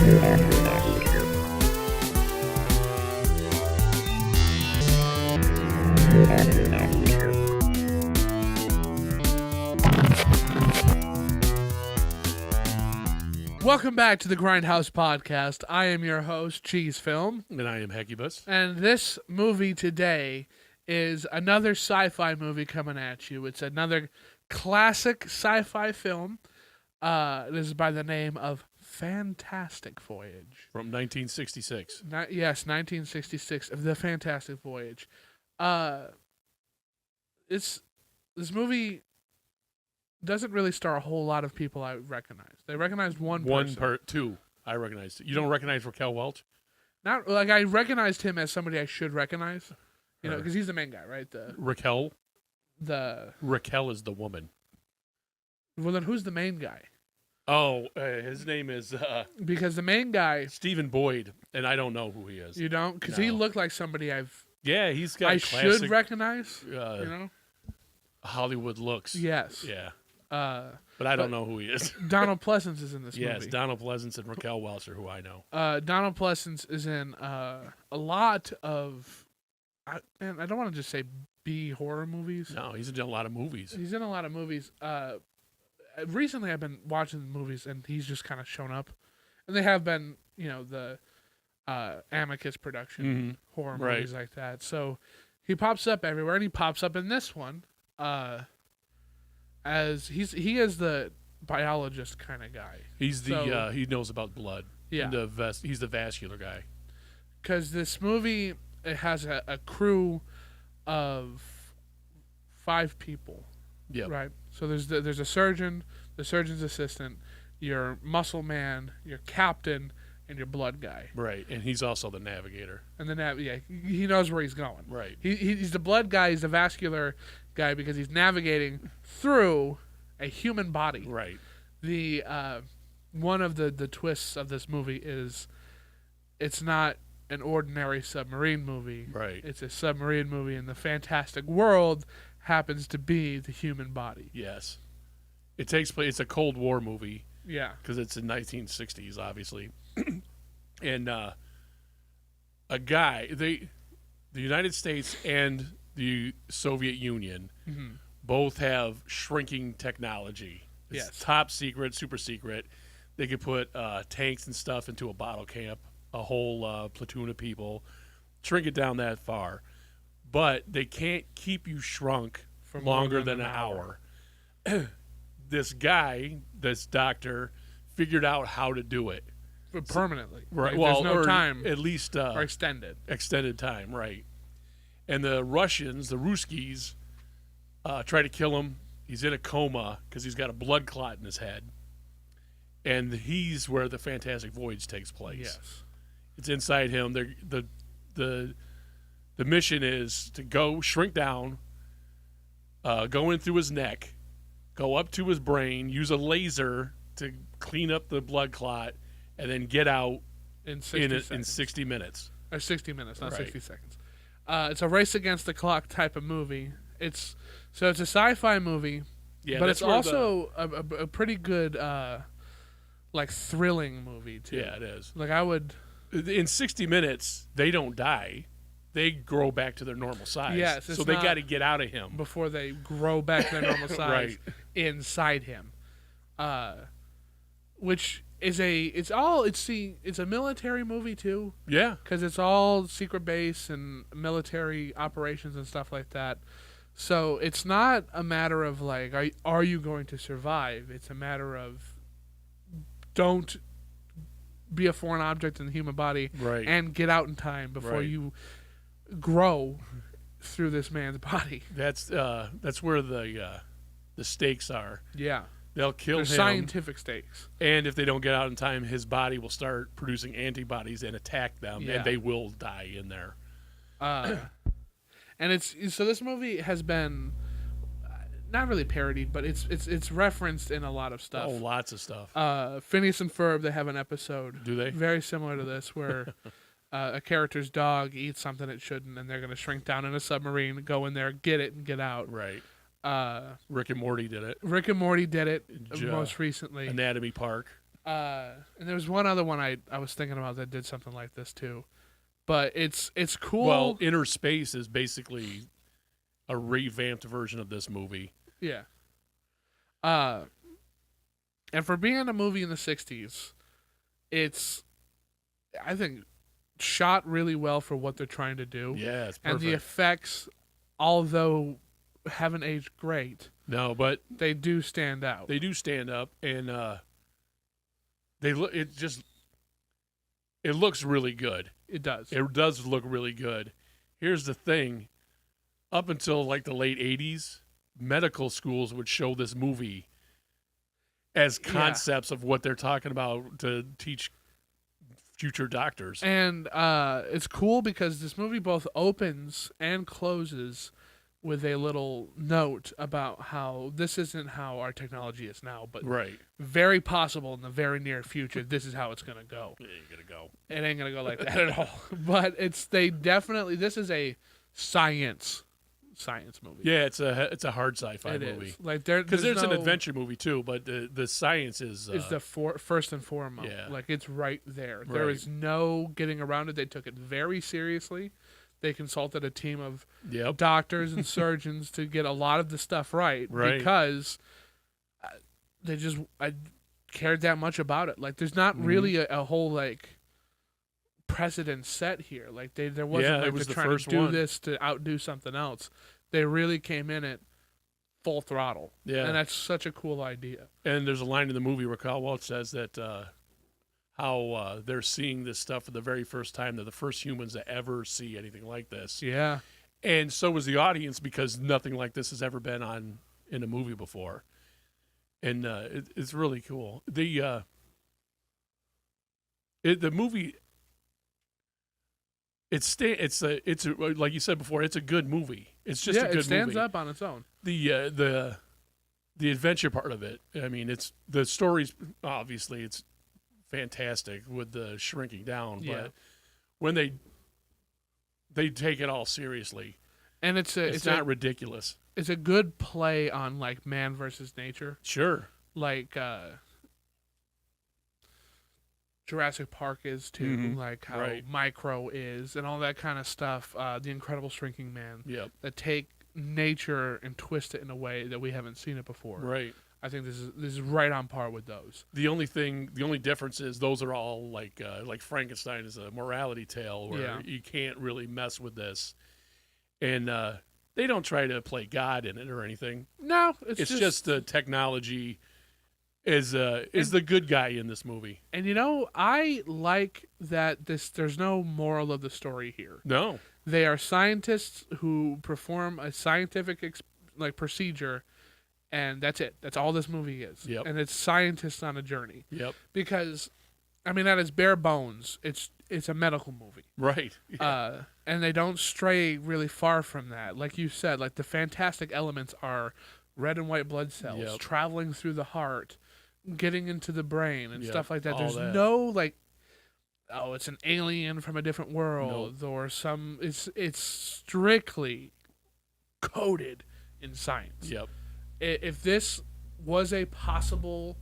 Welcome back to the Grindhouse Podcast. I am your host, Cheese Film. And I am Hecubus. And this movie today is another sci-fi movie coming at you. It's another classic sci-fi film. This is by the name of Fantastic Voyage. From 1966. Yes, 1966, The Fantastic Voyage. This movie doesn't really star a whole lot of people I recognize. They recognized one person. Two. I recognized it. You don't recognize Raquel Welch? Not like I recognized him as somebody I should recognize. You know, because he's the main guy, right? Raquel is the woman. Well, then who's the main guy? Oh, his name is... because the main guy... Stephen Boyd, and I don't know who he is. You don't? Because he looked like somebody Yeah, he's got classic... should recognize, you know? Hollywood looks. Yes. Yeah. But I don't know who he is. Donald Pleasance is in this movie. Yes, Donald Pleasance and Raquel Welch are who I know. Donald Pleasance is in a lot of... I don't want to just say B horror movies. No, he's in a lot of movies. He's in a lot of movies. Recently, I've been watching movies, and he's just kind of shown up. And they have been, you know, the Amicus production horror movies like that. So he pops up everywhere, and he pops up in this one as he is the biologist kind of guy. He's the he knows about blood. Yeah, he's the vascular guy. Because this movie, it has a crew of 5 people. Yeah. Right. So there's a surgeon, the surgeon's assistant, your muscle man, your captain, and your blood guy. Right. And he's also the navigator. And he knows where he's going. Right. He's the blood guy. He's the vascular guy because he's navigating through a human body. Right. The one of the twists of this movie is it's not an ordinary submarine movie. Right. It's a submarine movie, and the fantastic world happens to be the human body. Yes. It takes place. It's a Cold War movie. Yeah. Because it's in 1960s, obviously. And a guy, the United States and the Soviet Union both have shrinking technology. It's top secret, super secret. They could put tanks and stuff into a bottle camp, a whole platoon of people, shrink it down that far. But they can't keep you shrunk for longer than an hour. This doctor, figured out how to do it. But permanently. Right. Like, there's no time. At least... or extended. Extended time, right. And the Russians, the Ruskies, try to kill him. He's in a coma because he's got a blood clot in his head. And he's where the Fantastic Voyage takes place. Yes. It's inside him. The mission is to go shrink down, go in through his neck, go up to his brain, use a laser to clean up the blood clot, and then get out in 60 minutes. Or 60 minutes, not 60 seconds. It's a race against the clock type of movie. It's a sci-fi movie, but it's also a pretty good thrilling movie too. Yeah, it is. In 60 minutes, they don't die. They grow back to their normal size. Yes, so they got to get out of him before they grow back to their normal size inside him. Which is it's a military movie too. Yeah, because it's all secret base and military operations and stuff like that. So it's not a matter of like, are you going to survive? It's a matter of don't be a foreign object in the human body and get out in time before you grow through this man's body. That's where the stakes are. Yeah. They'll kill him. Scientific stakes. And if they don't get out in time, his body will start producing antibodies and attack them, and they will die in there. And so this movie has been not really parodied, but it's referenced in a lot of stuff. Oh, lots of stuff. Phineas and Ferb, they have an episode. Do they? Very similar to this, where a character's dog eats something it shouldn't, and they're going to shrink down in a submarine, go in there, get it, and get out. Right. Rick and Morty did it. Rick and Morty did it most recently. Anatomy Park. And there was one other one I was thinking about that did something like this too. But it's cool. Well, Inner Space is basically a revamped version of this movie. Yeah. And for being a movie in the 60s, it's, I think, shot really well for what they're trying to do. Yeah, it's perfect. And the effects, although haven't aged great, no, but they do stand out. They do stand up, and they look. It looks really good. It does. It does look really good. Here's the thing: up until like the late '80s, medical schools would show this movie as concepts of what they're talking about to teach future doctors. And it's cool because this movie both opens and closes with a little note about how this isn't how our technology is now, but right, very possible in the very near future, this is how it's going to go. It ain't gonna go. It ain't going to go like that at all. But this is a science movie. Yeah, it's a hard sci-fi It movie. is. Like Because there's an adventure movie too, but the science is the first and foremost. Yeah. Like it's right there. Right. There is no getting around it. They took it very seriously. They consulted a team of doctors and surgeons to get a lot of the stuff right. Because they just cared that much about it. Like there's not really a whole like precedent set here. Like there wasn't like they're trying to do this to outdo something else. They really came in at full throttle. Yeah. And that's such a cool idea. And there's a line in the movie where Carl Walsh says that how they're seeing this stuff for the very first time. They're the first humans to ever see anything like this. Yeah. And so was the audience because nothing like this has ever been in a movie before. And it's really cool. The movie, it's like you said before, it's a good movie. It's just a good movie. It stands up on its own. The adventure part of it. I mean, it's the stories. Obviously, it's fantastic with the shrinking down. Yeah. But when they take it all seriously, and it's not ridiculous. It's a good play on like man versus nature. Sure. Like Jurassic Park is too, like how Micro is, and all that kind of stuff. The Incredible Shrinking Man. Yep. That take nature and twist it in a way that we haven't seen it before. Right. I think this is right on par with those. The only difference is those are all like Frankenstein is a morality tale where you can't really mess with this, and they don't try to play God in it or anything. No, it's just the technology is the good guy in this movie. And I like that there's no moral of the story here. No. They are scientists who perform a scientific procedure, and that's it. That's all this movie is. Yep. And it's scientists on a journey. Yep. Because, I mean, at its bare bones, it's a medical movie. Right. Yeah. And they don't stray really far from that. Like you said, like the fantastic elements are red and white blood cells traveling through the heart, getting into the brain and stuff like that. There's no like, oh, it's an alien from a different world or some. It's strictly coded in science. Yep. If this was a possible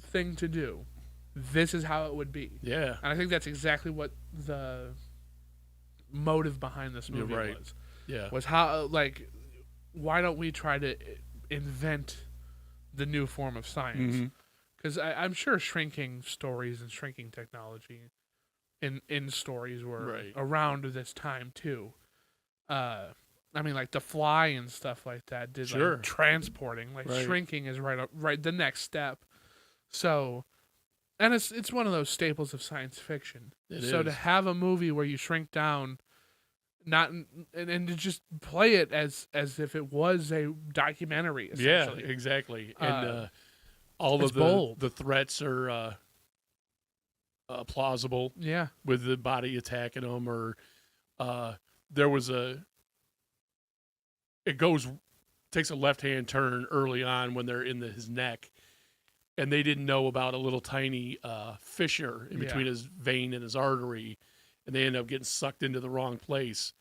thing to do, this is how it would be. Yeah. And I think that's exactly what the motive behind this movie was. Yeah. Was how why don't we try to invent the new form of science? Because I'm sure shrinking stories and shrinking technology in stories were around this time too. I mean, like The Fly and stuff like that did like transporting. Like shrinking is right the next step. So, and it's one of those staples of science fiction. To have a movie where you shrink down, and to just play it as if it was a documentary. Essentially. Yeah, exactly. And all of the threats are plausible. Yeah, with the body attacking them, or there was takes a left-hand turn early on when they're in his neck, and they didn't know about a little tiny fissure in between his vein and his artery, and they end up getting sucked into the wrong place,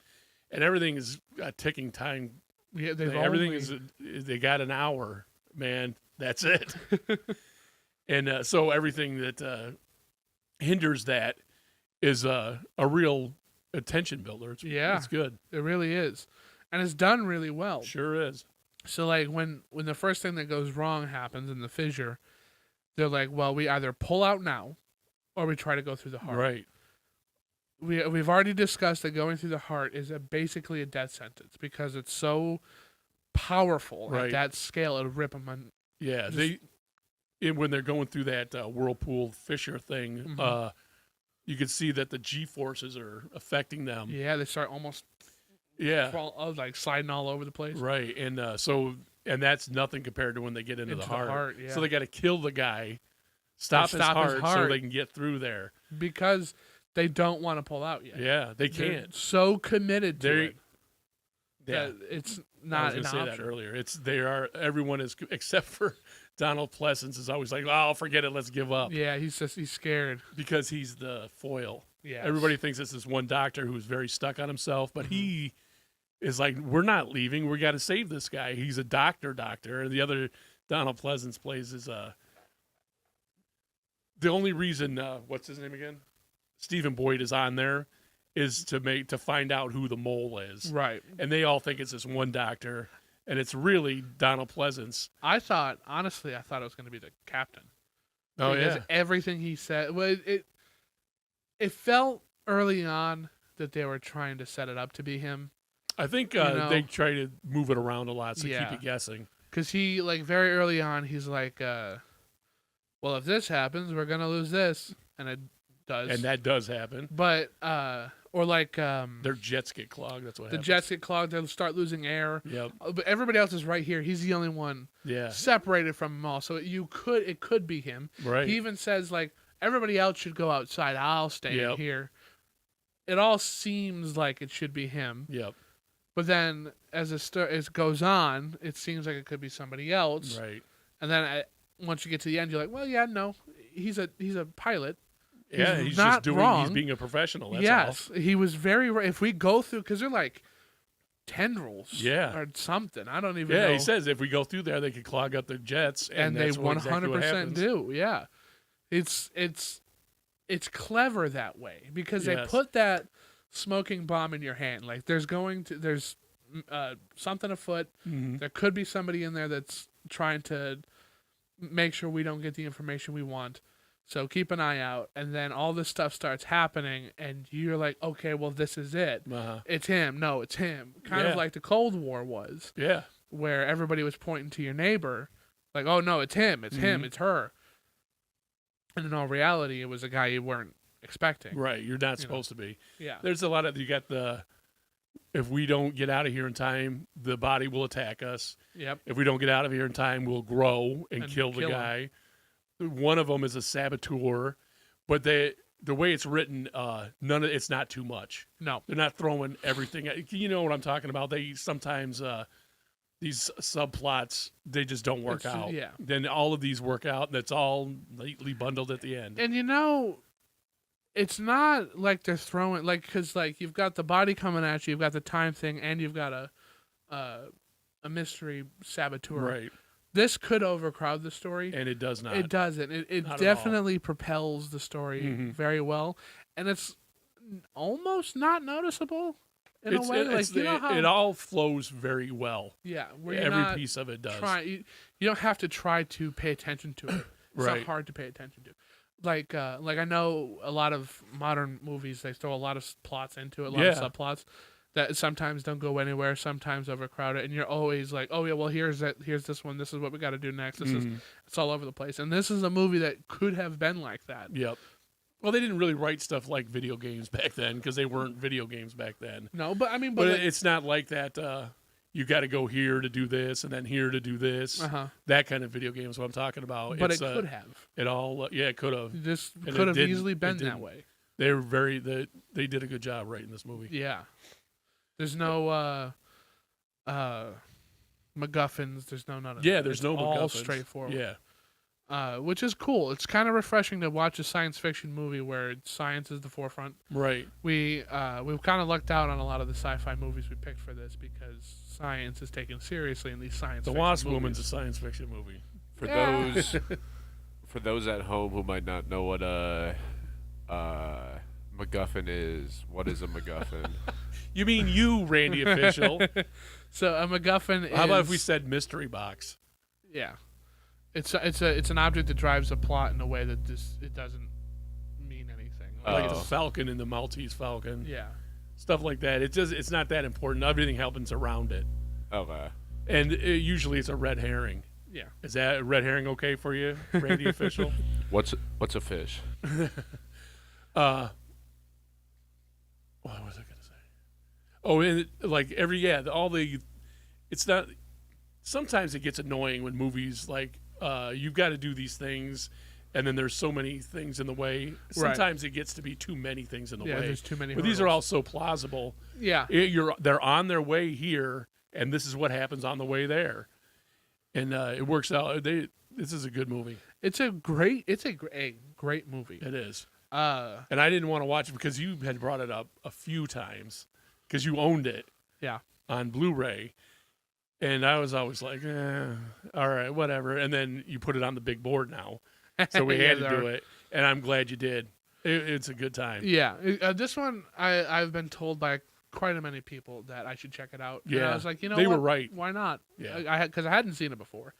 and everything is a ticking time. Yeah, they got an hour, man. That's it. And so everything that hinders that is a real attention builder. It's good. It really is, and it's done really well. Sure is. So like when the first thing that goes wrong happens in the fissure, they're like, well, we either pull out now, or we try to go through the heart. Right. We've already discussed that going through the heart is basically a death sentence because it's so powerful at that scale. It'll rip them on. Yeah, when they're going through that whirlpool fissure thing, you can see that the G forces are affecting them. Yeah, they start almost like sliding all over the place. Right, and and that's nothing compared to when they get into the heart. Yeah. So they got to kill the guy, stop his heart so they can get through there because they don't want to pull out yet. Yeah, they They're can't. so committed to it. Yeah, that it's not. I was going to say that earlier. Everyone is except for Donald Pleasance is always like, "Oh, forget it, let's give up." Yeah, he's scared because he's the foil. Yeah, everybody thinks it's this one doctor who's very stuck on himself, but he is like, "We're not leaving. We got to save this guy. He's a doctor." And the other Donald Pleasance plays is the only reason what's his name again? Stephen Boyd is on there is to find out who the mole is. Right. And they all think it's this one doctor, and it's really Donald Pleasance. Honestly, I thought it was going to be the captain. Oh, because yeah. everything he said, well, it felt early on that they were trying to set it up to be him. I think they try to move it around a lot to keep you guessing. Because he, like, very early on, he's like, well, if this happens, we're going to lose this. And it does. And that does happen. But, or like... their jets get clogged, that's what happens. The jets get clogged, they'll start losing air. Yep. But everybody else is right here. He's the only one separated from them all. So it could be him. Right. He even says, like, everybody else should go outside. I'll stay in here. It all seems like it should be him. Yep. But then as it goes on, it seems like it could be somebody else. Right. And then once you get to the end, you're like, well, yeah, no, he's a pilot. He's not just doing. wrong. He's being a professional. That's yes, all. He was very. If we go through, because they're like tendrils, or something. I don't even know. Yeah, he says if we go through there, they could clog up their jets, and they that's 100% do. Yeah, it's clever that way because they put that smoking bomb in your hand. Like there's something afoot. Mm-hmm. There could be somebody in there that's trying to make sure we don't get the information we want. So keep an eye out, and then all this stuff starts happening, and you're like, okay, well, this is it. It's him. No, it's him. Kind of like the Cold War was. Yeah. Where everybody was pointing to your neighbor, like, oh, no, it's him. It's him. It's her. And in all reality, it was a guy you weren't expecting. Right. You're not supposed to be. Yeah. There's a lot of, you got if we don't get out of here in time, the body will attack us. Yep. If we don't get out of here in time, we'll grow and kill the guy. Him. One of them is a saboteur, but the way it's written, it's not too much. No, they're not throwing everything. You know what I'm talking about? They sometimes these subplots they just don't work out. Yeah. Then all of these work out, and it's all neatly bundled at the end. And it's not like they're throwing because you've got the body coming at you, you've got the time thing, and you've got a mystery saboteur. Right. This could overcrowd the story. And it does not. It doesn't. It definitely propels the story very well. And it's almost not noticeable in a way. It all flows very well. Yeah. Every piece of it does. You don't have to try to pay attention to it. It's not hard to pay attention to. Like I know a lot of modern movies, they throw a lot of plots into it, a lot of subplots. That sometimes don't go anywhere, sometimes overcrowd it, and you're always like, oh yeah, well here's this one, this is what we got to do next. It's all over the place, and this is a movie that could have been like that. Yep. Well, they didn't really write stuff like video games back then because they weren't video games back then. No, but I mean, but it's not like that. You got to go here to do this, and then here to do this. That kind of video game is what I'm talking about. But it could have. It all, it could have. This could have easily been that way. They were they did a good job writing this movie. Yeah. There's no MacGuffins. There's no none of that. Yeah, there's no MacGuffins. All straightforward. Yeah. Which is cool. It's kind of refreshing to watch a science fiction movie where science is the forefront. Right. We've kind of lucked out on a lot of the sci-fi movies we picked for this because science is taken seriously in these science fiction movies. The Wasp Woman's a science fiction movie. For those for those at home who might not know what MacGuffin is, what is a MacGuffin? You mean you, Randy Official? So a MacGuffin is. How about if we said mystery box? Yeah, it's an object that drives a plot in a way that it doesn't mean anything. Like the Falcon in the Maltese Falcon. Yeah. Stuff like that. It's not that important. Everything happens around it. Okay. And usually it's a red herring. Yeah. Is that a red herring okay for you, Randy Official? What's a fish? What was I gonna say? Oh, and like it's not. Sometimes it gets annoying when movies like you've got to do these things, and then there's so many things in the way. Sometimes it gets to be too many things in the way. Yeah, there's too many. But these are all so plausible. Yeah, they're on their way here, and this is what happens on the way there, and it works out. This is a good movie. It's a great movie. It is. And I didn't want to watch it because you had brought it up a few times because you owned it. Yeah. On Blu-ray, and I was always like, all right, whatever. And then you put it on the big board now, so we had to do it. And I'm glad you did. It's a good time. Yeah, this one I've been told by quite a many people that I should check it out. Yeah, and I was like, they were right. Why not? Yeah, because I hadn't seen it before,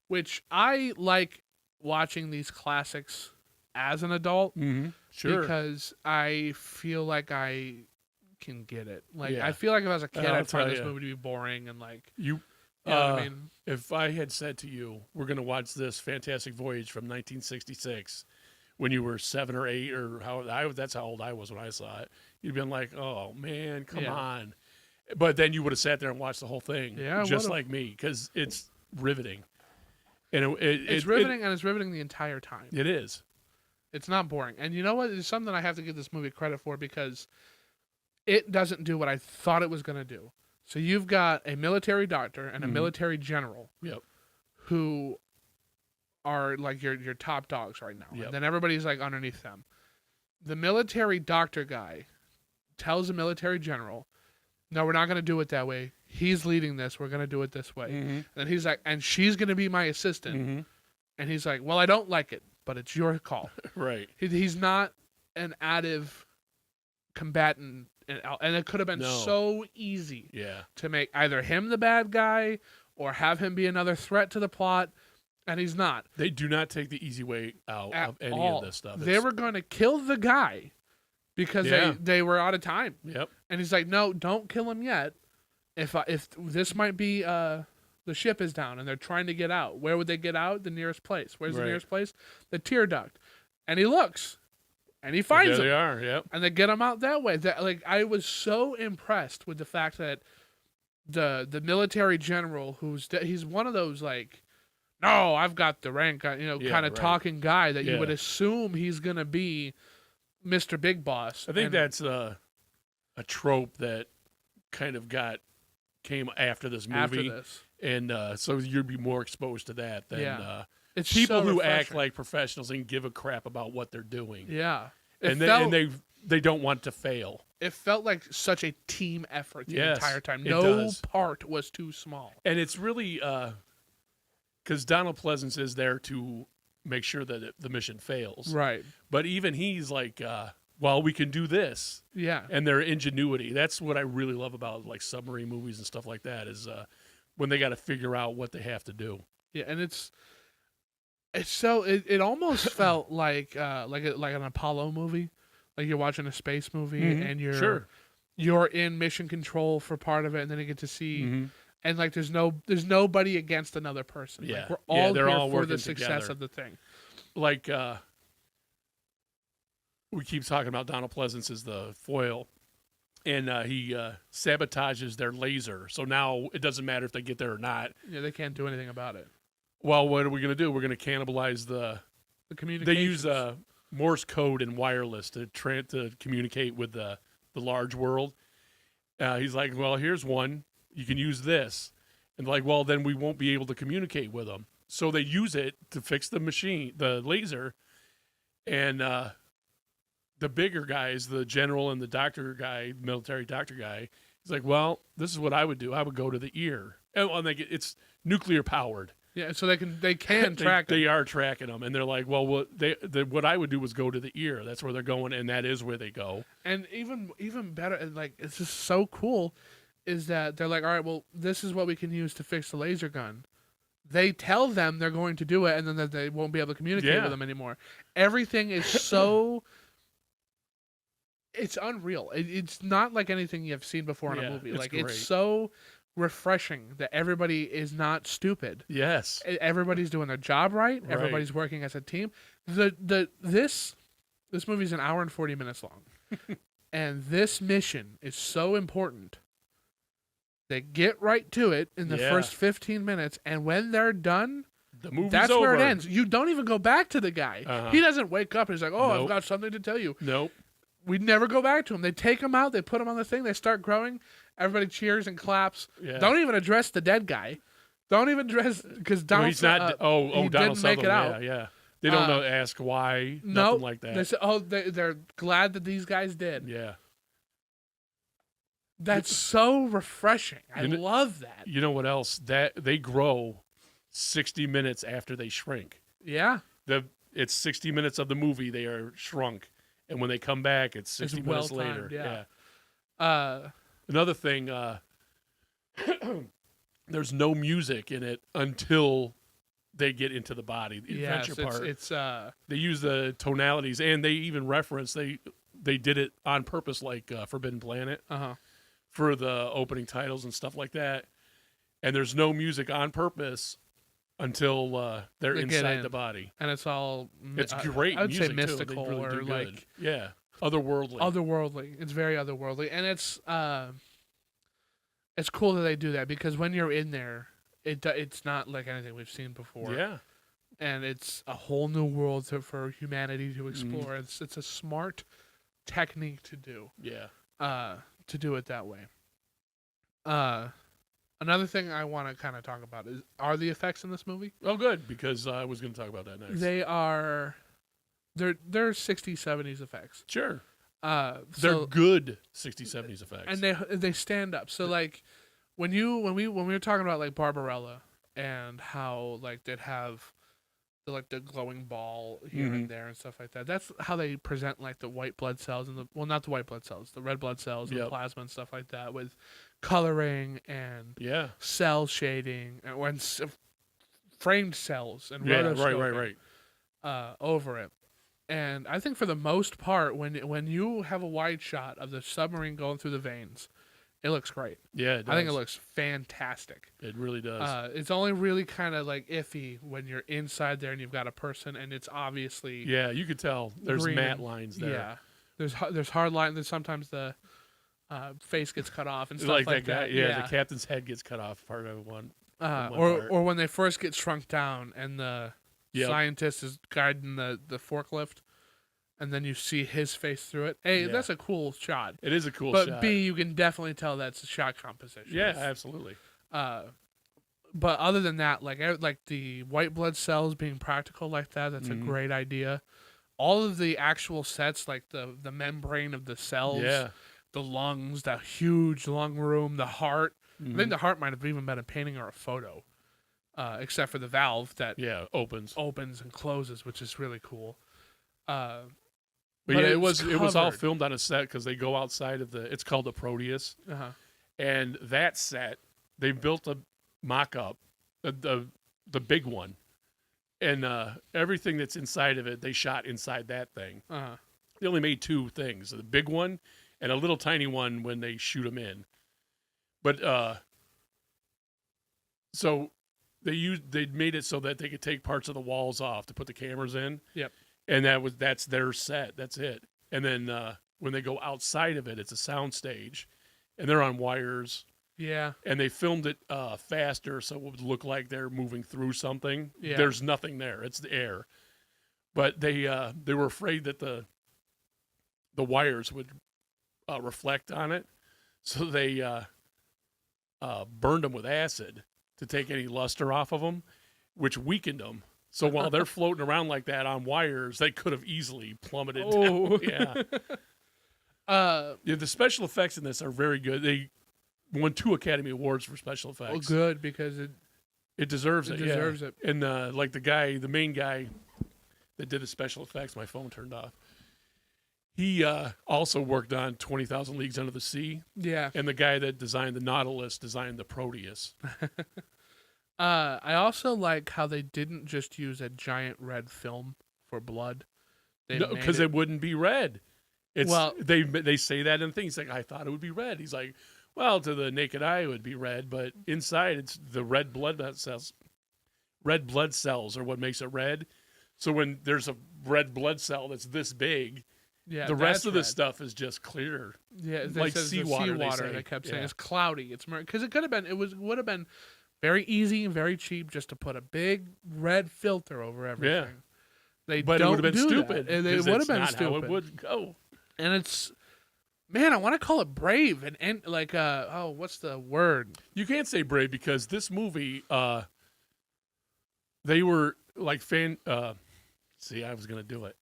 which I like watching these classics as an adult. Mm-hmm. Sure. Because I feel like I can get it. Like Yeah. I feel like if I was a kid, I'd find this you. movie to be boring and like You know what I mean? If I had said to you, we're going to watch this Fantastic Voyage from 1966 when you were 7 or 8 or that's how old I was when I saw it, you'd been like, oh, man, come on. But then you would have sat there and watched the whole thing just like me because it's riveting. And it's riveting, and it's riveting the entire time. It is. It's not boring. And you know what? It's something I have to give this movie credit for because it doesn't do what I thought it was going to do. So you've got a military doctor and a military general who are like your top dogs right now. Yep. And then everybody's like underneath them. The military doctor guy tells the military general, no, we're not going to do it that way. He's leading this. We're going to do it this way. Mm-hmm. And then he's like, and she's going to be my assistant. Mm-hmm. And he's like, well, I don't like it, but it's your call. Right. He's not an active combatant. And it could have been so easy to make either him the bad guy or have him be another threat to the plot. And he's not. They do not take the easy way out of any of this stuff. They were going to kill the guy because they were out of time. Yep. And he's like, no, don't kill him yet. If this might be the ship is down and they're trying to get out. Where would they get out? The nearest place. Where's the nearest place? The tear duct. And he looks. And he finds them. There they are, yep. And they get him out that way. I was so impressed with the fact that the military general he's one of those like, no, I've got the rank, kind of talking guy that you would assume he's going to be Mr. Big Boss. I think that's a trope that kind of came after this movie. After this. And so you'd be more exposed to that than it's people so who refreshing. act like professionals and give a crap about what they're doing. Yeah. And they don't want to fail. It felt like such a team effort the entire time. It No does. part was too small. And it's really because Donald Pleasance is there to make sure that the mission fails. Right. But even he's like, well, we can do this. Yeah. And their ingenuity. That's what I really love about like submarine movies and stuff like that is when they got to figure out what they have to do. Yeah, and it's so it almost felt like an Apollo movie, like you're watching a space movie and you're in mission control for part of it, and then you get to see and like there's nobody against another person. Yeah, like, we're all they're here all for the working success together. of the thing. Like we keep talking about Donald Pleasance as the foil, and he sabotages their laser. So now it doesn't matter if they get there or not. Yeah, they can't do anything about it. Well, what are we going to do? We're going to cannibalize the communications. They use Morse code and wireless to communicate with the large world. He's like, well, here's one. You can use this. And like, well, then we won't be able to communicate with them. So they use it to fix the machine, the laser. And the bigger guys, the general and the doctor guy, military doctor guy, he's like, well, this is what I would do. I would go to the ear. And it's nuclear powered. Yeah, so they can track They them. are tracking them, and they're like, well, what I would do was go to the ear. That's where they're going, and that is where they go. And even better, and like it's just so cool, is that they're like, all right, well, this is what we can use to fix the laser gun. They tell them they're going to do it, and then that they won't be able to communicate Yeah. with them anymore. Everything is so. It's unreal. It's not like anything you've seen before in a Yeah, movie. it's Like great. it's so refreshing that everybody is not stupid. Yes. Everybody's doing their job right. Right. Everybody's working as a team. This movie's an hour and 40 minutes long, and this mission is so important. They get right to it in the Yeah. first 15 minutes, and when they're done, The movie's that's over. where it ends. You don't even go back to the guy. Uh-huh. He doesn't wake up and he's like, "Oh, I've Nope. got something to tell you." Nope. We never go back to him. They take him out. They put him on the thing. They start growing. Everybody cheers and claps. Yeah. Don't even address the dead guy. Don't even address because No, Donald. he's not. he Donald didn't make it Sutherland. out. Yeah. They don't Uh, know. Ask why. No, Nothing like that. They say, "Oh, they're glad that these guys did." Yeah. That's so refreshing. I You kn- love that. You know what else? That they grow 60 minutes after they shrink. Yeah, It's 60 minutes of the movie they are shrunk, and when they come back, it's 60 minutes later. well-timed, yeah. Another thing, there's no music in it until they get into the body. The yes, adventure part. it's They use the tonalities, and they even reference they did it on purpose, like Forbidden Planet, for the opening titles and stuff like that. And there's no music on purpose until they're They get inside in. the body. and it's all. It's great I would music say too. They mystical really do or good. like yeah, otherworldly. otherworldly. It's very otherworldly, and it's cool that they do that because when you're in there, it's not like anything we've seen before. Yeah, And it's a whole new world for humanity Mm-hmm. to explore. It's a smart technique to do. yeah. To do it that way. Another thing I want to kind of talk about are the effects in this movie. Oh, good, because I was going to talk about that next. They're 60s, 70s effects. Sure. They're They're good 60s, 70s effects. and they stand up. So like when we were talking about like Barbarella and how like they'd have the glowing ball here Mhm. and there and stuff like that. That's how they present like the white blood cells and not the white blood cells, the red blood cells and Yep. plasma and stuff like that with coloring and yeah. cell shading and framed cells and Yeah, rotoscoping right. over it. And I think for the most part, when you have a wide shot of the submarine going through the veins, it looks great. Yeah, it does. I think it looks fantastic. It really does. It's only really kind of like iffy when you're inside there and you've got a person and it's obviously yeah, you could tell. There's green matte and- lines there. Yeah, there's hard line. There's sometimes the face gets cut off and It's stuff like like that guy. that. Yeah, the captain's head gets cut off part of one. one or part. when they first get shrunk down and the Yep. scientist is guiding the forklift, and then you see his face through it. Hey, Yeah. that's a cool shot. It is a cool But shot. B, you can definitely tell that's a shot composition. Yeah, absolutely. But other than that, like the white blood cells being practical like that, that's a Mhm. great idea. All of the actual sets, like the membrane of the cells, Yeah. the lungs, that huge lung room, the heart. I Mhm. think the heart might have even been a painting or a photo, except for the valve that Yeah, opens. opens and closes, which is really cool. But but yeah, it's it was all covered. filmed on a set because they go outside of the. It's called the Proteus, and that set they built a mock-up, the big one, and everything that's inside of it they shot inside that thing. They only made two things: the big one and a little tiny one when they shoot them in. But so they made it so that they could take parts of the walls off to put the cameras in. Yep. And that's their set. That's it. And then when they go outside of it, it's a sound stage, and they're on wires. Yeah. And they filmed it faster, so it would look like they're moving through something. Yeah. There's nothing there; it's the air. But they were afraid that the wires would reflect on it, so they burned them with acid to take any luster off of them, which weakened them. So while they're floating around like that on wires, they could have easily plummeted Oh. down. Yeah. Yeah, the special effects in this are very good. They won 2 Academy Awards for special effects. Well, good because It deserves It it. deserves yeah. it. And like the main guy that did the special effects, my phone turned off. He also worked on 20,000 Leagues Under the Sea, Yeah. and the guy that designed the Nautilus designed the Proteus. I also like how they didn't just use a giant red film for blood. They made Because it wouldn't be red. It's Well- they say that in things like I thought it would be red. He's like, well, to the naked eye it would be red, but inside it's the red blood cells. Red blood cells are what makes it red. So when there's a red blood cell that's this big, yeah, the rest that's of the red. stuff is just clear. Yeah, they like said it's the seawater, they seawater. say. They kept saying Yeah. it's cloudy. It's because it could have been. Would have been very easy and very cheap just to put a big red filter over everything. They But it don't would have been do stupid. that. It 'cause would have that's been not stupid. how it would go. And it's, man, I want to call it brave and like what's the word? You can't say brave because this movie, they were like see, I was gonna do it.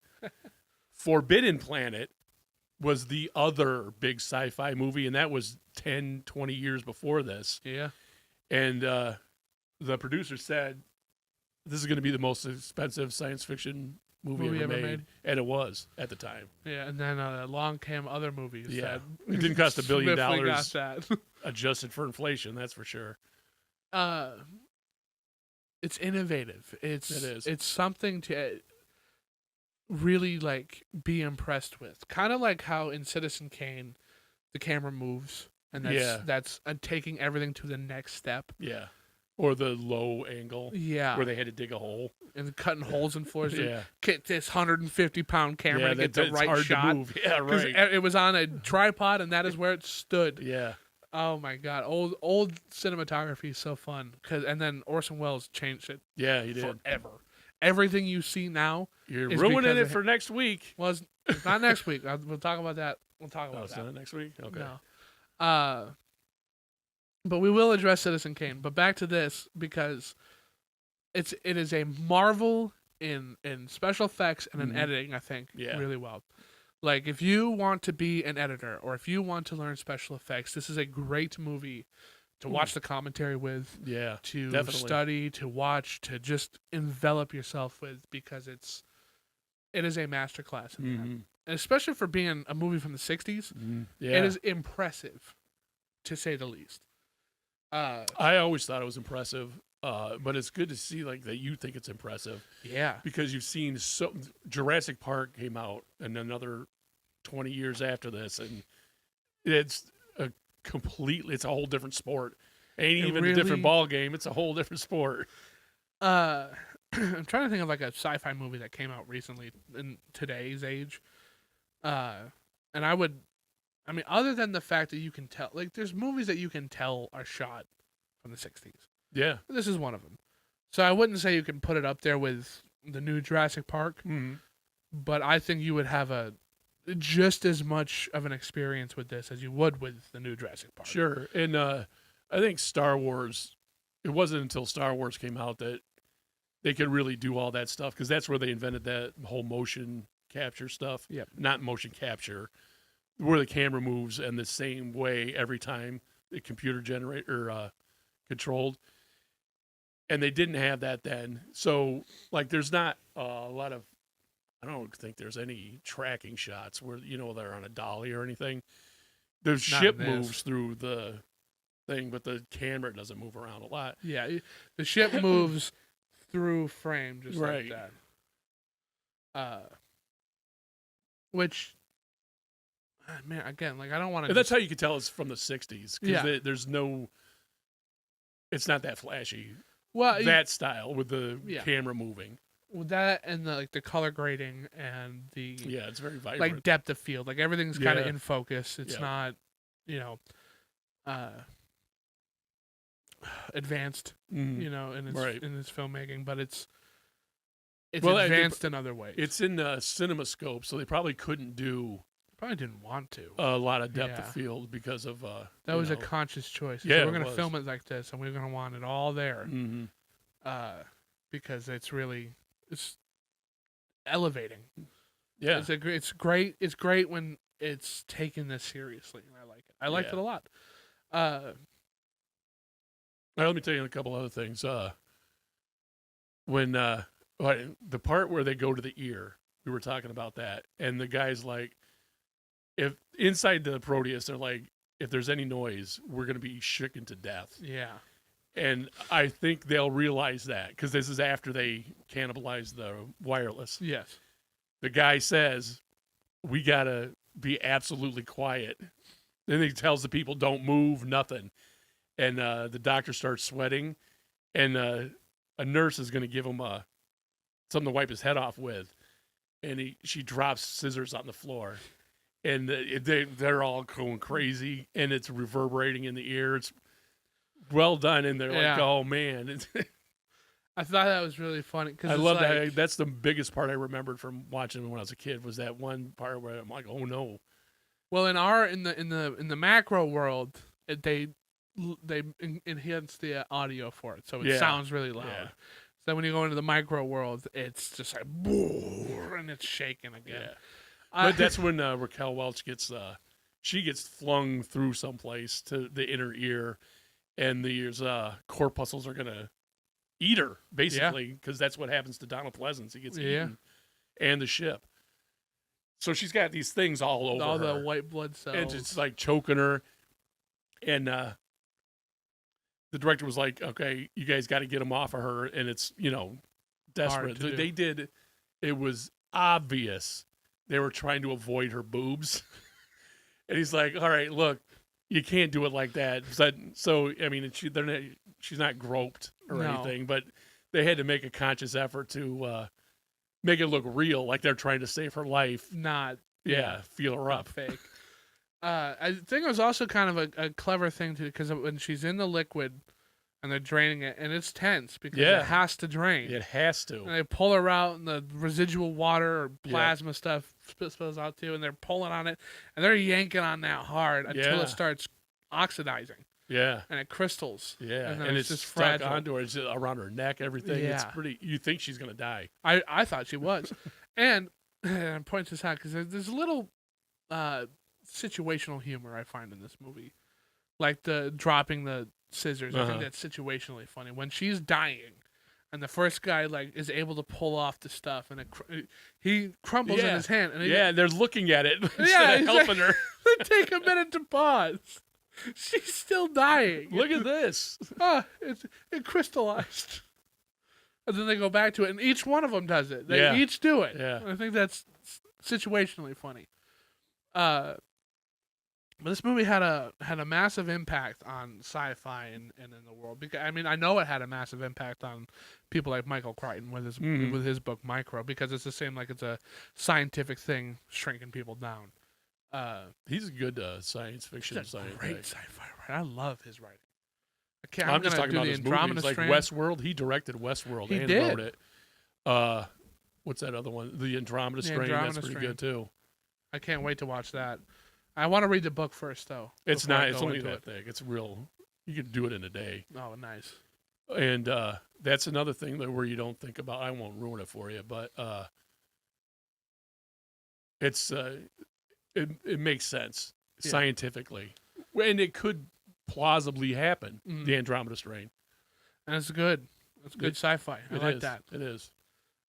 Forbidden Planet was the other big sci-fi movie, and that was 10, 20 years before this. Yeah. And the producer said, this is going to be the most expensive science fiction movie ever made. And it was at the time. Yeah, and then along came other movies. Yeah. That It didn't cost $1 billion swiftly got that. adjusted for inflation, that's for sure. It's innovative. It is. It's something to really like be impressed with. Kind of like how in Citizen Kane, the camera moves, and that's taking everything to the next step. Yeah. Or the low angle Yeah, where they had to dig a hole. and cutting holes in floors. Yeah. Get this 150-pound camera to get the it's right hard shot. to move. Yeah, 'Cause right. it was on a tripod, and that is where it stood. Yeah. Oh my god, old cinematography is so fun. And then Orson Welles changed it Yeah, he did. forever. Everything you see now You're is ruining because it of for next week. was not next week. We'll talk about that. We'll talk Oh, about it's that. not next week? Okay. No. But we will address Citizen Kane. But back to this because it is a marvel in special effects and in Mhm. editing. I think Yeah. really well. Like if you want to be an editor or if you want to learn special effects, this is a great movie to watch the commentary with, Yeah. to definitely. study, to watch, to just envelop yourself with because it is a masterclass in that. Mhm. And especially for being a movie from the 60s, Yeah. it is impressive, to say the least. I always thought it was impressive, but it's good to see like that you think it's impressive Yeah. because you've seen Jurassic Park came out and another 20 years after this, and it's it's a whole different sport. Ain't It even a really- different ball game. It's a whole different sport. I'm trying to think of like a sci-fi movie that came out recently in today's age. And I mean, other than the fact that you can tell, like, there's movies that you can tell are shot from the 60s. Yeah. This is one of them. So I wouldn't say you can put it up there with the new Jurassic Park, Mm-hmm. but I think you would have just as much of an experience with this as you would with the new Jurassic Park. Sure. And I think Star Wars, it wasn't until Star Wars came out that they could really do all that stuff because that's where they invented that whole motion capture stuff. Yep. Not motion capture, where the camera moves in the same way every time the computer generate or controlled. And they didn't have that then. So, like, there's not a lot of, I don't think there's any tracking shots where, they're on a dolly or anything. The ship in this. moves through the thing, but the camera doesn't move around a lot. Yeah, the ship moves through frame just Right. like that. Which, man, again, like I don't want to. And that's how you can tell it's from the 60s. Because Yeah. there's no, it's not that flashy. well That style with the Yeah. camera moving. with that and the color grading and the Yeah, it's very vibrant. like depth of field, like everything's kind of Yeah. in focus. It's Yeah. not, advanced, Mhm. in its Right. in its filmmaking, but it's Well, and advanced in other ways. It's in CinemaScope, so they probably couldn't do probably didn't want to. a lot of depth Yeah. of field because of That was a conscious choice. Yeah, So we're it going to was. film it like this, and we're going to want it all there, hmm because it's elevating. Yeah. It's great. It's great when it's taken this seriously, and I like it. I liked Yeah. it a lot. Now, let me tell you a couple other things. when the part where they go to the ear, we were talking about that, and the guy's like, if inside the Proteus, they're like, if there's any noise, we're gonna be shaken to death. Yeah. And I think they'll realize that because this is after they cannibalize the wireless. Yes. The guy says, we got to be absolutely quiet. Then he tells the people, don't move, nothing. And the doctor starts sweating. And a nurse is going to give him something to wipe his head off with. And she drops scissors on the floor. And they're all going crazy. And it's reverberating in the ear. It's well done, and they're like, "Oh man!" I thought that was really funny because I love that. That's the biggest part I remembered from watching when I was a kid. Was that one part where I'm like, "Oh no!" Well, in the macro world, they enhance the audio for it, so it sounds really loud. Yeah. So when you go into the micro world, it's just like, and it's shaking again. Yeah. But that's when Raquel Welch gets flung through someplace to the inner ear. And these corpuscles are going to eat her, basically, because that's what happens to Donald Pleasance. He gets eaten, and the ship. So she's got these things all over all her. the white blood cells. And it's like choking her. And the director was like, okay, you guys got to get him off of her. And it's, desperate. They did. It was obvious they were trying to avoid her boobs. And he's like, all right, look. You can't do it like that. So I mean, she's not groped or anything, but they had to make a conscious effort to make it look real, like they're trying to save her life. Not feel her up. Fake. I think it was also kind of a clever thing because when she's in the liquid and they're draining it, and it's tense because it has to drain. It has to. And they pull her out, and the residual water or plasma stuff spills out too, and they're pulling on it, and they're yanking on that hard until it starts oxidizing. Yeah. And it crystals. Yeah. And it's just stuck fragile. onto her. It's around her neck, everything. Yeah. It's pretty. You think she's going to die. I thought she was. And I point this out because there's a little situational humor I find in this movie. Like the dropping the scissors. I think that's situationally funny. When she's dying and the first guy is able to pull off the stuff and he crumbles in his hand. And they're looking at it instead of helping her. They take a minute to pause. She's still dying. Look at this. It crystallized. And then they go back to it, and each one of them does it. They each do it. Yeah. I think that's situationally funny. But this movie had a massive impact on sci-fi and in the world. Because I know it had a massive impact on people like Michael Crichton with his book Micro, because it's the same, like it's a scientific thing shrinking people down. He's a good science fiction great sci-fi writer. I love his writing. I'm just talking about his movies, like Westworld. He directed Westworld and wrote it. What's that other one? The Andromeda Strain. That's pretty good too. I can't wait to watch that. I want to read the book first, though. It's not. It's only that thick. It's real. You can do it in a day. Oh, nice. And that's another thing where you don't think about. I won't ruin it for you, but it's it makes sense scientifically, and it could plausibly happen. The Andromeda Strain, and it's good. It's good sci-fi. I like that. It is.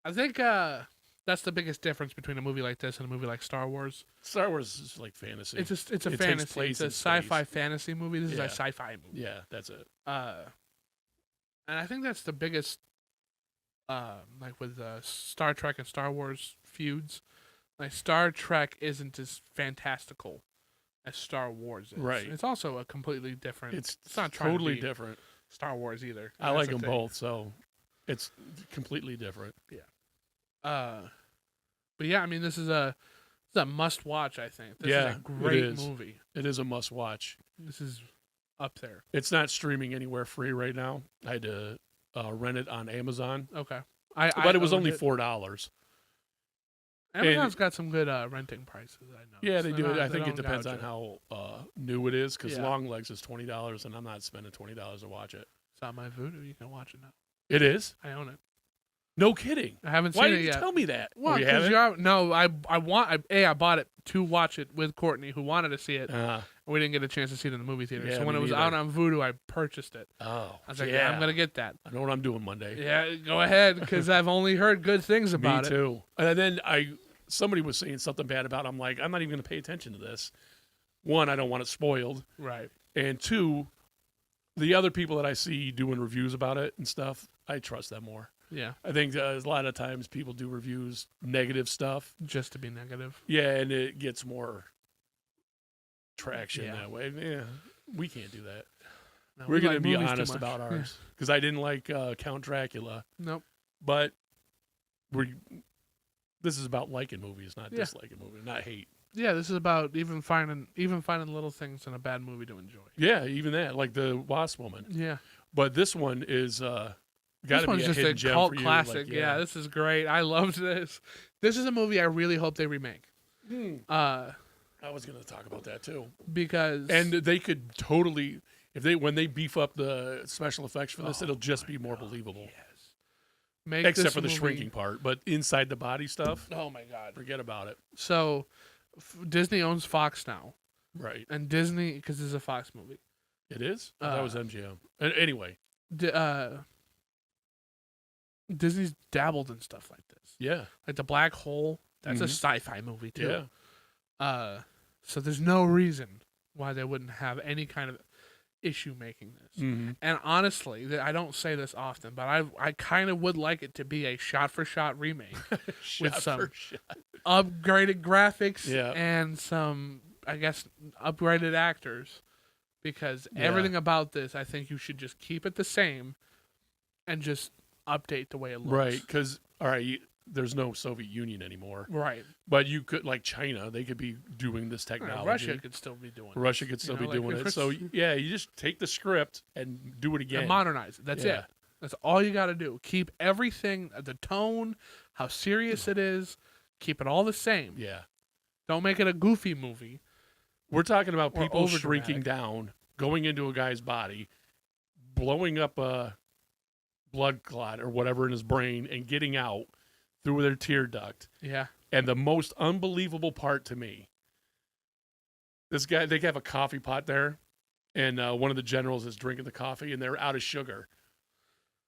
I think that's the biggest difference between a movie like this and a movie like Star Wars. Star Wars is like fantasy. It's a fantasy. It's a sci-fi fantasy movie. This is a sci-fi movie. Yeah, that's it. And I think that's the biggest, like with Star Trek and Star Wars feuds. Like Star Trek isn't as fantastical as Star Wars is. Right. It's also a completely different. It's not totally different. Star Wars either. I like them both, so it's completely different. Yeah. But yeah, I mean, this is a must watch. I think. This is a great movie. It is a must watch. This is up there. It's not streaming anywhere free right now. I had to rent it on Amazon. Okay. But it was only $4. Amazon's got some good renting prices. I know. Yeah, they do. I think it depends on how new it is. Because Longlegs is $20, and I'm not spending $20 to watch it. It's on my Vudu. You can watch it now. It is. I own it. No kidding. I haven't seen it yet. Why didn't you tell me that? Well, because I bought it to watch it with Courtney, who wanted to see it. We didn't get a chance to see it in the movie theater. Yeah, So when me it was neither. out on Voodoo, I purchased it. Oh, I was like, yeah. I'm going to get that. I know what I'm doing Monday. Yeah, go ahead, because I've only heard good things about Me it. too. And then somebody was saying something bad about it. I'm like, I'm not even going to pay attention to this. One, I don't want it spoiled. Right. And two, the other people that I see doing reviews about it and stuff, I trust them more. Yeah. I think a lot of times people do reviews, negative stuff. Just to be negative. Yeah, and it gets more traction Yeah. that way. Yeah, we can't do that. No, We're we going to like be movies too honest much. about Yeah. ours. Because I didn't like Count Dracula. Nope. But this is about liking movies, not Yeah. disliking movies, not hate. Yeah, this is about even finding little things in a bad movie to enjoy. Yeah, even that, like the Wasp Woman. Yeah. But this one is got This to one's be a just hidden a gem cult for you. classic. Like, Yeah, this is great. I loved this. This is a movie I really hope they remake. I was going to talk about that too. Because And they could totally, when they beef up the special effects for this, it'll just be more believable. make Except this for the movie- shrinking part, but inside the body stuff, Oh my god. forget about it. So Disney owns Fox now. Right? And Disney, because this is a Fox movie. It is. That was MGM. Anyway, Disney's dabbled in stuff like this. yeah, Like The Black Hole, that's a Mhm. sci-fi movie too. yeah. So there's no reason why they wouldn't have any kind of issue making this. Mm-hmm. And honestly, I don't say this often, but I kind of would like it to be a shot-for-shot remake with some upgraded graphics Yeah. and some, I guess, upgraded actors. Because everything about this, I think you should just keep it the same and just update the way it looks. Right, because there's no Soviet Union anymore, Right. but you could, like China, they could be doing this technology. Russia could still be doing it. Russia could still be doing it. So yeah, you just take the script and do it again. And modernize it. That's Yeah. it. That's all you got to do. Keep everything, the tone, how serious it is, keep it all the same. Yeah, Don't make it a goofy movie. we're talking about Or people overdramatic. shrinking down, going into a guy's body, blowing up a blood clot or whatever in his brain, and getting out through their tear duct. Yeah. And the most unbelievable part to me, this guy, they have a coffee pot there, and one of the generals is drinking the coffee, and they're out of sugar.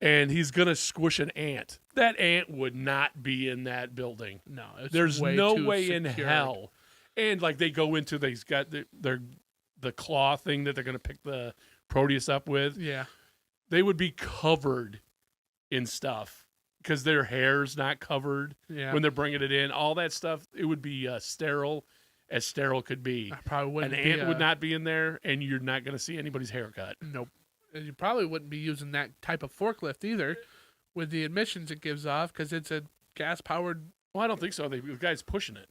And he's going to squish an ant. That ant would not be in that building. No. It's There's way no too way in secured. hell. And like they go into, they've got the claw thing that they're going to pick the Proteus up with. Yeah. They would be covered in stuff because their hair's not covered Yeah. when they're bringing it in. All that stuff, it would be sterile as sterile could be. I probably An wouldn't ant would not be in there, and you're not going to see anybody's haircut. Nope. And you probably wouldn't be using that type of forklift either with the emissions it gives off because it's a gas-powered. Well, I don't think so. The guy's pushing it.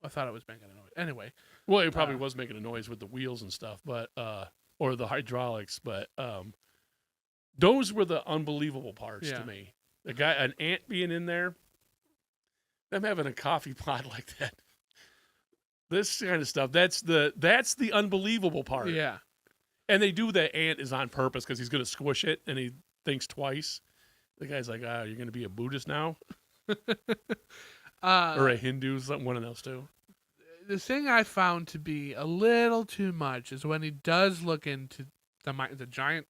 I thought it was making a noise. Anyway. Well, it probably was making a noise with the wheels and stuff, but or the hydraulics, but those were the unbelievable parts Yeah. to me. An ant being in there, them having a coffee pot like that. This kind of stuff. That's the unbelievable part. Yeah. And they do that ant is on purpose because he's going to squish it, and he thinks twice. The guy's like, you're going to be a Buddhist now? Or a Hindu, one of those two. The thing I found to be a little too much is when he does look into the giant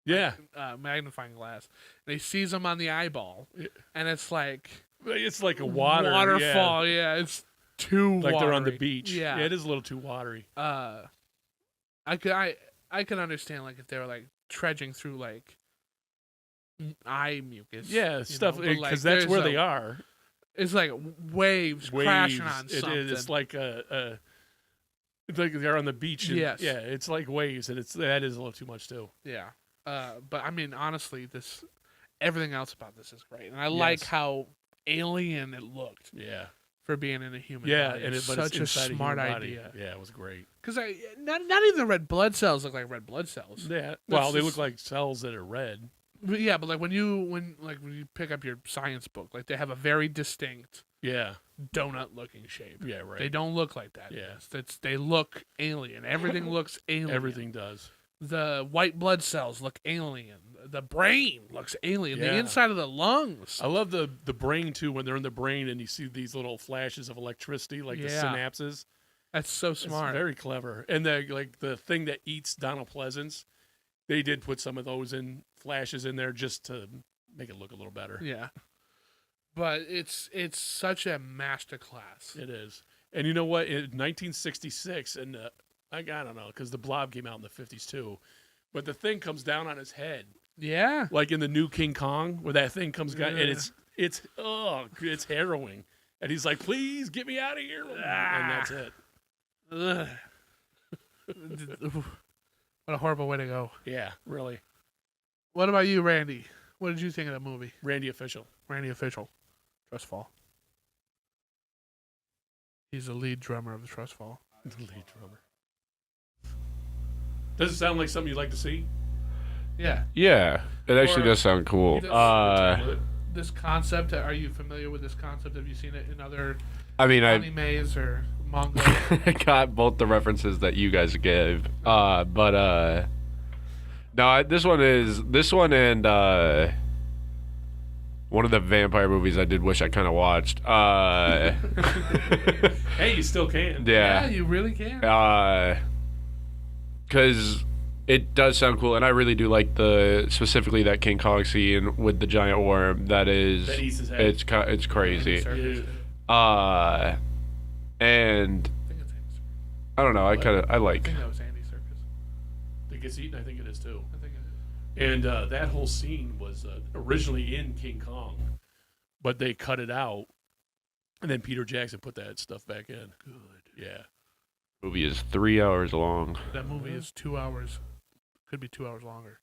Yeah. magnifying glass, and he sees him on the eyeball, and it's like It's like a waterfall. Yeah, it's too like they're on the watery. beach. Yeah. It is a little too watery. I could understand like if they were like trudging through like eye mucus. Yeah, you stuff know, but, because like, that's there's where a- they are. It's like waves crashing on It something. is. It's like it's like they're on the beach. And, Yes. Yeah, it's like waves, and that is a little too much too. Yeah. But I mean, honestly, everything else about this is great, and I like how alien it looked Yeah. for being in a human Yeah, body. and It's but it's such a inside smart human body. idea. Yeah, it was great. Because not even the red blood cells look like red blood cells. Yeah. Well, they just- look like cells that are red. But yeah, but like when you pick up your science book, like they have a very distinct Yeah. donut-looking shape. Yeah. Right. They don't look like that. Yeah. They look alien. Everything looks alien. Everything does. The white blood cells look alien. The brain looks alien. Yeah. The inside of the lungs. I love the brain too when they're in the brain and you see these little flashes of electricity like the Yeah. synapses. That's so It's smart. very clever. And the thing that eats Donald Pleasance, they did put some of those flashes in there just to make it look a little better. Yeah. But it's such a masterclass. It is. And you know what? In 1966, and I don't know, because the Blob came out in the 50s too, but the thing comes down on his head, Yeah. like in the new King Kong, where that thing comes down, and it's harrowing. And he's like, "Please get me out of here," and that's it. Ugh. What a horrible way to go. Yeah, really. What about you, Randy? What did you think of that movie? Randy Official. Randy Official. Trust Fall. He's the lead drummer of the Trust Fall. The lead drummer. Does it sound like something you'd like to see? Yeah. Yeah, it actually Or- does sound cool. This concept, are you familiar with this concept? Have you seen it in other I mean, I animes or manga? I got both the references that you guys gave, but no, this one and one of the vampire movies I did wish I kind of watched. Hey, you still can. Yeah, Yeah, you really can. because it does sound cool, and I really do like specifically that King Kong scene with the giant worm. That That eats his head. it's crazy. Circus. Yeah. And I think it's Andy Circus. I don't know. I I like. think that was Andy Circus. That gets eaten. I think it is too. I think it is. And that whole scene was originally in King Kong, but they cut it out, and then Peter Jackson put that stuff back in. Good. Yeah. Movie is 3 hours long. That movie is 2 hours. Could be 2 hours longer.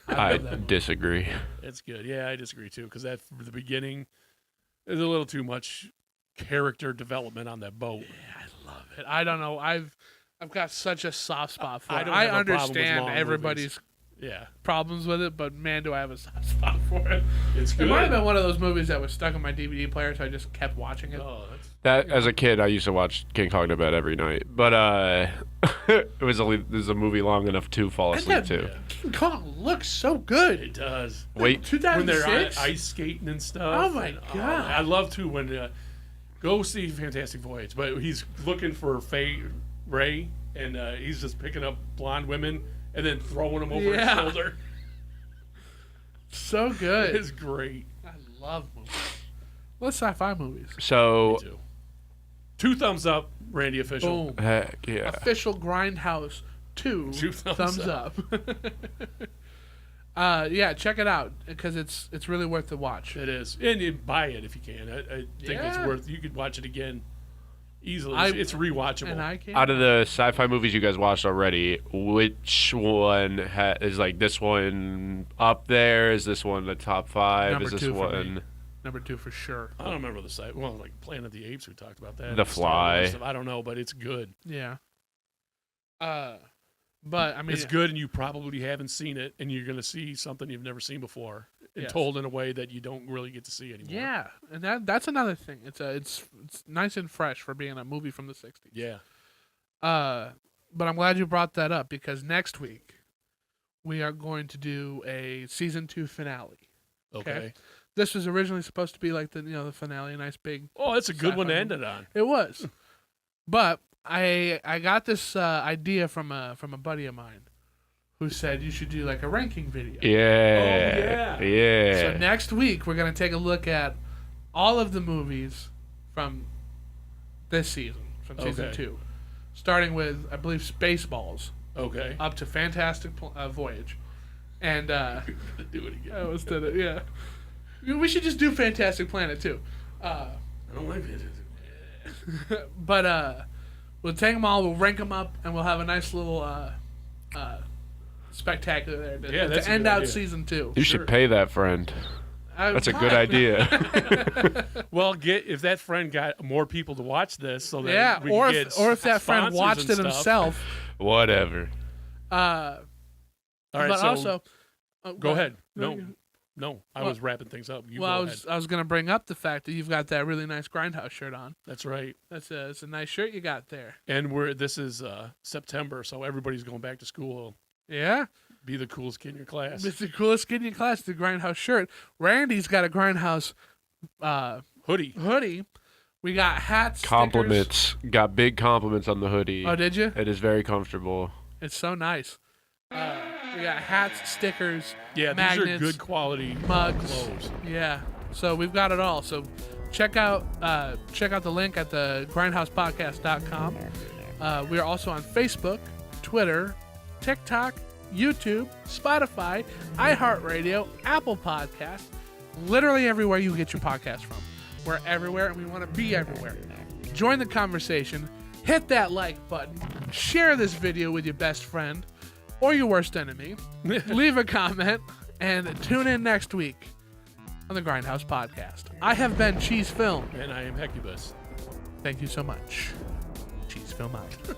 I love that movie. disagree. It's good. Yeah, I disagree too, because that from the beginning, there's a little too much character development on that boat. Yeah, I love it. I don't know. I've got such a soft spot for I it. don't I have a problem with understand long everybody's Yeah, problems with it, but man, do I have a soft spot for it. it's It good. might have been one of those movies that was stuck on my DVD player, so I just kept watching it. Oh, that's, That as a kid, I used to watch King Kong to bed every night, but it was a movie long enough to fall And asleep that to. yeah, King Kong looks so good. it does. Wait, When they're 2006. ice skating and stuff. Oh, my and, God. I love to when go see Fantastic Voyage, but he's looking for Ray, and he's just picking up blonde women and then throwing them over his Yeah. shoulder. So good. It's great. I love movies. What sci-fi movies? so Me too. 2 thumbs up, Randy Official. Boom. heck yeah. Official Grindhouse 2. 2 thumbs up. Yeah, check it out because it's really worth the watch. It is, and you buy it if you can. I think it's Yeah. worth. You could watch it again easily. I- It's rewatchable. And I can't. Out of the sci-fi movies you guys watched already, which one is like this one up there? Is this one the top 5? Number is this 2 for me. one? Number 2 for sure. I don't remember the site. Well, like Planet of the Apes, we talked about that. The Star Wars Fly. stuff. I don't know, but it's good. Yeah. But I mean, It's good, and you probably haven't seen it, and you're going to see something you've never seen before, and Yes. told in a way that you don't really get to see anymore. Yeah, and that's another thing. It's nice and fresh for being a movie from the '60s. Yeah. But I'm glad you brought that up because next week we are going to do a season 2 finale. Okay. This was originally supposed to be like the finale, a nice big. Oh, that's a good one to Sci-fi end it on. It was, but I got this idea from a buddy of mine, who said you should do like a ranking video. Yeah. Oh, Yeah. So next week we're gonna take a look at all of the movies from this season, from season Okay. 2, starting with I believe Spaceballs Okay. up to Fantastic Voyage, and Do it again. I almost did it. Yeah, we should just do Fantastic Planet too. I don't like it. But we'll take them all, we'll rank them up, and we'll have a nice little spectacular there to, Yeah, that's to a end good out idea. season 2. You should pay that friend. That's a good Fine. idea. Well, if that friend got more people to watch this, so that Yeah, we or could if, get or if that friend sponsors watched and it stuff. himself. Whatever. All right, But so also, go ahead. No, No, I Well- was wrapping things up. You well, go ahead. I was gonna bring up the fact that you've got that really nice Grindhouse shirt on. That's right. It's a nice shirt you got there. And this is September, so everybody's going back to school. Yeah, Be the coolest kid in your class. it's the coolest kid in your class. The Grindhouse shirt. Randy's got a Grindhouse Hoodie. hoodie, We got hats, Compliments. Got big compliments on the hoodie. Oh, did you? It is very comfortable. It's so nice. We got hats, stickers, Yeah, magnets, these are good quality mugs. clothes. Yeah. So we've got it all. So check out the link at the grindhousepodcast.com. We are also on Facebook, Twitter, TikTok, YouTube, Spotify, iHeartRadio, Apple Podcasts, literally everywhere you get your podcast from. We're everywhere, and we want to be everywhere. Join the conversation. Hit that like button. Share this video with your best friend or your worst enemy. Leave a comment, and tune in next week on the Grindhouse Podcast. I have been Cheese Film. And I am Hecubus. Thank you so much. Cheese Film out.